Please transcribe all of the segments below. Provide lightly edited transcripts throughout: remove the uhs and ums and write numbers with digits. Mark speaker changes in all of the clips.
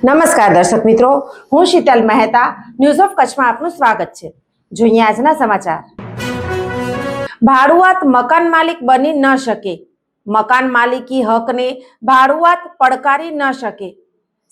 Speaker 1: નમસ્કાર દર્શક મિત્રો, હું શીતલ મહેતા. ન્યૂઝ ઓફ કચ્છમાં આપનું સ્વાગત છે. જોઈએ આજના સમાચાર. ભાડુઆત મકાન માલિક બની ન શકે. મકાન માલિકી હકને ભાડુઆત પડકારી ન શકે.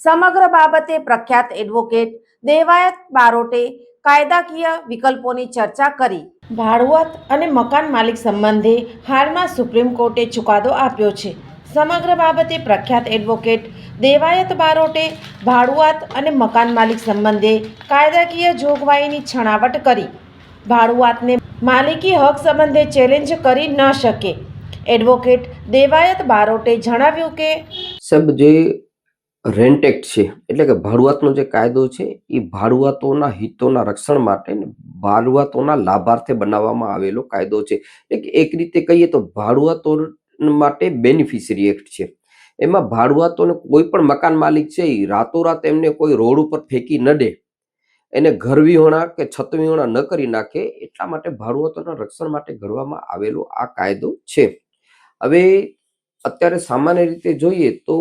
Speaker 1: સમગ્ર બાબતે પ્રખ્યાત એડવોકેટ દેવાયત બારોટે કાયદાકીય વિકલ્પોની ચર્ચા કરી. ભાડુઆત અને મકાન માલિક સંબંધે હાલમાં સુપ્રીમ કોર્ટે ચુકાદો આપ્યો છે. સમગ્ર બાબતે પ્રખ્યાત એડવોકેટ દેવાયત બારોટે ભાડુઆત અને મકાન માલિક સંબંધે કાયદાકીય જોગવાઈની છણાવટ કરી. ભાડુઆતને માલિકી હક સંબંધે ચેલેન્જ કરી ન શકે. એડવોકેટ દેવાયત બારોટે જણાવ્યું કે
Speaker 2: સાહેબ, જે રેન્ટ એક્ટ છે એટલે કે ભાડુઆતનો જે કાયદો છે એ ભાડુઆતોના હિતોના રક્ષણ માટે ભાડુઆતોના લાભાર્થે બનાવવામાં આવેલો કાયદો છે. એટલે કે એક રીતે કહીએ તો ભાડુઆતો માટે બેનિફિશિયરી એક્ટ છે. એમાં ભાડુઆતોને કોઈ પણ મકાન માલિક છે એ રાતોરાત એમને કોઈ રોડ ઉપર ફેંકી ન દે, એને ઘર વિહોણા કે છત વિહોણા ન કરી નાખે, એટલા માટે ભાડુઆતોના રક્ષણ માટે ઘડવામાં આવેલો આ કાયદો છે. હવે અત્યારે સામાન્ય રીતે જોઈએ તો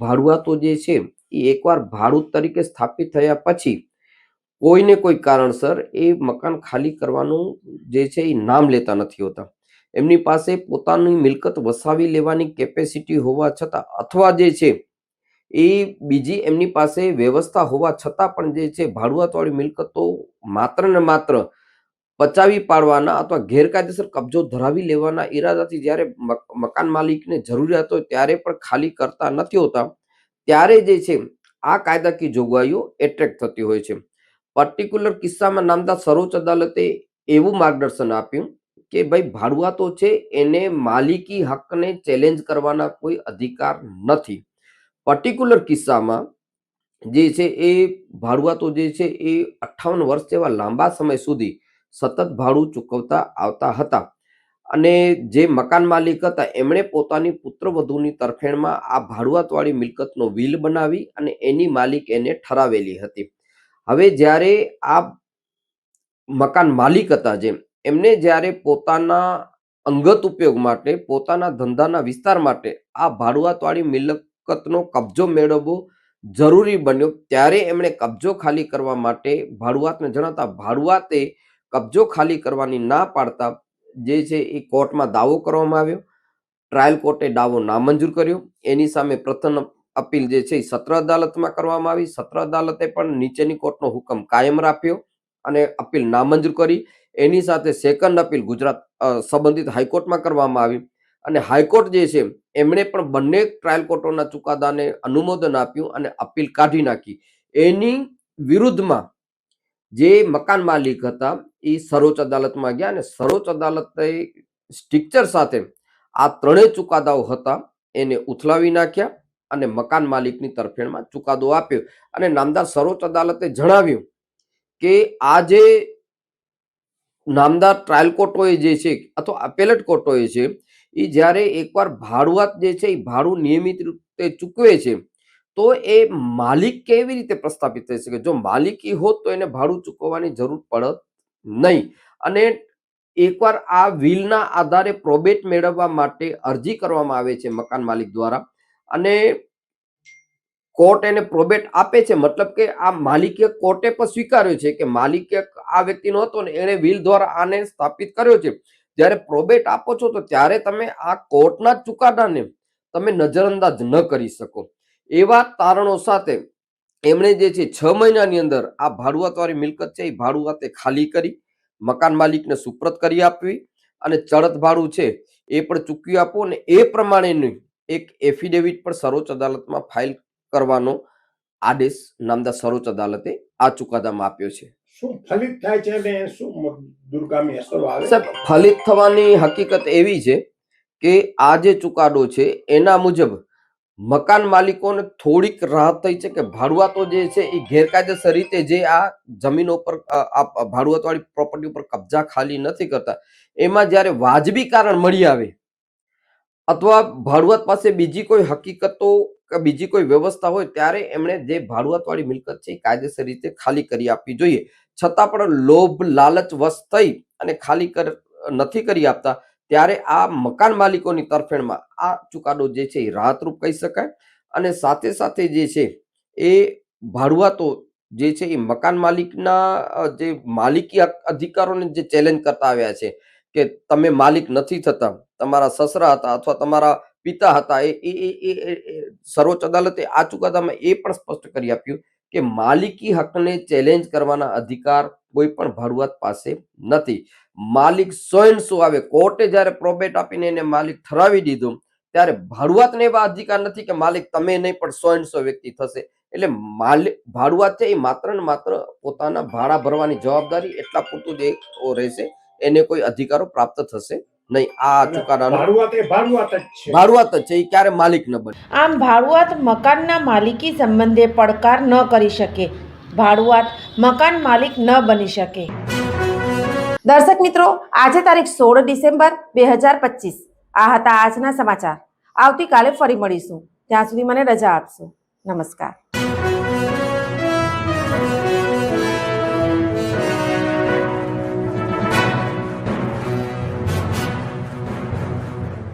Speaker 2: ભાડુઆતો જે છે એ એકવાર ભાડુત તરીકે સ્થાપિત થયા પછી કોઈને કોઈ કારણસર એ મકાન ખાલી કરવાનું જે છે એ નામ લેતા નથી હોતા. એમની પાસે પોતાની મિલકત વસાવી લેવાની કેપેસિટી હોવા છતાં, અથવા જે છે એ બીજી એમની પાસે વ્યવસ્થા હોવા છતાં પણ જે છે ભાડુઆતવાળી મિલકતો માત્ર ને માત્ર પચાવી પાડવાના અથવા ગેરકાયદેસર કબજો ધરાવી લેવાના ઈરાદાથી જ્યારે મકાન માલિકને જરૂરિયાત હોય ત્યારે પણ ખાલી કરતા નથી હોતા, ત્યારે જે છે આ કાયદાકીય જોગવાઈઓ એટ્રેક્ટ થતી હોય છે. પર્ટિક્યુલર કિસ્સામાં નામદાર સર્વોચ્ચ અદાલતે એવું માર્ગદર્શન આપ્યું કે ભાઈ, ભાડુઆતો છે એને માલિકી હકને ચેલેન્જ કરવાના કોઈ અધિકાર નથી. પર્ટિક્યુલર કિસ્સામાં જે છે એ ભાડુઆતો જે છે એ 58 વર્ષ જેવા લાંબા સમય સુધી સતત ભાડું ચૂકવતા આવતા હતા અને જે મકાન માલિક હતા એમણે પોતાની પુત્રવધુની તરફેણમાં આ ભાડુઆતવાળી મિલકતનો વિલ બનાવી અને એની માલિક એને ઠરાવેલી હતી. હવે જ્યારે આ મકાન માલિક હતા જેમ એમને જ્યારે પોતાના અંગત ઉપયોગ માટે, પોતાના ધંધાના વિસ્તાર માટે આ ભાડુઆતવાળી મિલકતનો કબજો મેળવવો જરૂરી બન્યો, ત્યારે એમણે કબજો ખાલી કરવા માટે ભાડુઆતને જણાવતા ભાડુઆતે કબજો ખાલી કરવાની ના પાડતા જે છે એ કોર્ટમાં દાવો કરવામાં આવ્યો. ટ્રાયલ કોર્ટે દાવો નામંજૂર કર્યો. એની સામે પ્રથમ અપીલ જે છે એ સત્ર અદાલતમાં કરવામાં આવી. સત્ર અદાલતે પણ નીચેની કોર્ટનો હુકમ કાયમ રાખ્યો અને અપીલ નામંજૂર કરી. એની સાથે સેકન્ડ અપીલ ગુજરાત સંબંધિત હાઈકોર્ટમાં કરવામાં આવી અને હાઈકોર્ટ જે છે એમણે પણ બંને ટ્રાયલ કોર્ટોના ચુકાદાને અનુમોદન આપ્યું અને અપીલ કાઢી નાખી. એની વિરુદ્ધમાં જે મકાન માલિક હતા એ સર્વોચ્ચ અદાલતમાં ગયા અને સર્વોચ્ચ અદાલતે સ્ટ્રિક્ચર સાથે આ ત્રણેય ચુકાદાઓ હતા એને ઉથલાવી નાખ્યા અને મકાન માલિકની તરફેણમાં ચુકાદો આપ્યો. અને નામદાર સર્વોચ્ચ અદાલતે જણાવ્યું કે આ જે નામદાર ટ્રાયલ કોર્ટોએ જે છે અથવા અપેલેટ કોર્ટોએ છે એ જ્યારે એકવાર ભાડુઆત જે છે એ ભાડું નિયમિત રીતે ચૂકવે છે તો એ માલિક કેવી રીતે પ્રસ્થાપિત થઈ શકે? જો માલિકી હોત તો એને ભાડું ચૂકવવાની જરૂર પડત નહીં. અને એકવાર આ વિલના આધારે પ્રોબેટ મેળવવા માટે અરજી કરવામાં આવે છે મકાન માલિક દ્વારા અને કોર્ટ એને પ્રોબેટ આપે છે, મતલબ કે આ માલિકે કોર્ટે પણ સ્વીકાર્યો છે કે માલિકે આ વ્યક્તિનો હતો ને એને વિલ દ્વારા આને સ્થાપિત કર્યો છે. જ્યારે પ્રોબેટ આપો છો તો ત્યારે તમે આ કોર્ટના ચુકાદાને તમે નજરઅંદાજ ન કરી શકો. એવા તારણો સાથે એમણે જે છે 6 મહિનાની અંદર આ ભાડુઆતવાળી મિલકત છે એ ભાડુઆતે ખાલી કરી, મકાન માલિકને સુપ્રત કરી આપવી અને ચડત ભાડું છે એ પણ ચૂકવી આપવું અને એ પ્રમાણેની એક એફિડેવિટ પણ સર્વોચ્ચ અદાલતમાં ફાઇલ કરવાનો આદેશ નામદાર સર્વોચ્ચ અદાલતે આ ચુકાદામાં આપ્યો છે.
Speaker 3: શું ફલિત થાય છે અને શું દુર્ગામી અસરો આવે?
Speaker 2: સાહેબ, ફલિત થવાની હકીકત એવી છે કે આ જે ચુકાદો છે એના મુજબ મકાન માલિકોને થોડીક રાહત થઈ છે કે ભાડુઆતો જે છે એ ગેરકાયદેસર રીતે જે આ જમીનો ઉપર આ ભાડુઆતવાળી પ્રોપર્ટી ઉપર કબજા ખાલી નથી કરતા, એમાં જ્યારે વાજબી કારણ મળી આવે અથવા ભાડુઆત પાસે બીજી કોઈ હકીકતો કે બીજી કોઈ વ્યવસ્થા હોય ત્યારે એમણે જે ભાડુઆતવાળી મિલકત છે એ કાયદેસર રીતે ખાલી કરી આપવી જોઈએ. છતાં પણ લોભ લાલચ વશ થઈ અને ખાલી નથી કરી આપતા ત્યારે આ મકાન માલિકોની તરફેણમાં આ ચુકાદો જે છે એ રાહતરૂપ કહી શકાય. અને સાથે સાથે જે છે એ ભાડુઆતો જે છે એ મકાન માલિકના જે માલિકી અધિકારોને જે ચેલેન્જ કરતા આવ્યા છે કે તમે માલિક નથી થતા, તમારા સસરા હતા અથવા તમારા પિતા હતા, સર્વોચ્ચ અદાલતે આ ચુકાદામાં એ પણ સ્પષ્ટ કરી આપ્યું કે માલિકી હકને ચેલેન્જ કરવાના અધિકાર કોઈ પણ ભાડુઆત પાસે નથી. માલિક સ્વયંસુ આવે, કોર્ટે જ્યારે પ્રોબેટ આપીને એને માલિક ઠરાવી દીધું ત્યારે ભાડુઆતને એવા અધિકાર નથી કે માલિક તમે નહીં પણ સ્વયંસુ વ્યક્તિ થશે. એટલે ભાડુઆત છે એ માત્ર ને માત્ર પોતાના ભાડા ભરવાની જવાબદારી એટલા પૂરતું જ રહેશે, એને કોઈ અધિકારો પ્રાપ્ત થશે નહીં. આ ચુકાદાનો
Speaker 3: ભાડુઆત એ ભાડુઆત જ છે.
Speaker 2: ભાડુઆત જ છે, એ ક્યારે માલિક ન બને.
Speaker 1: આમ ભાડુઆત મકાનના માલિકી સંબંધે પડકાર ન કરી શકે, ભાડુઆત મકાન માલિક ન બની શકે. દર્શક મિત્રો, આજે તારીખ 16 ડિસેમ્બર 2025 આ હતા આજના સમાચાર. આવતીકાલે ફરી મળીશું. ત્યાં સુધી મને રજા આપશો. નમસ્કાર.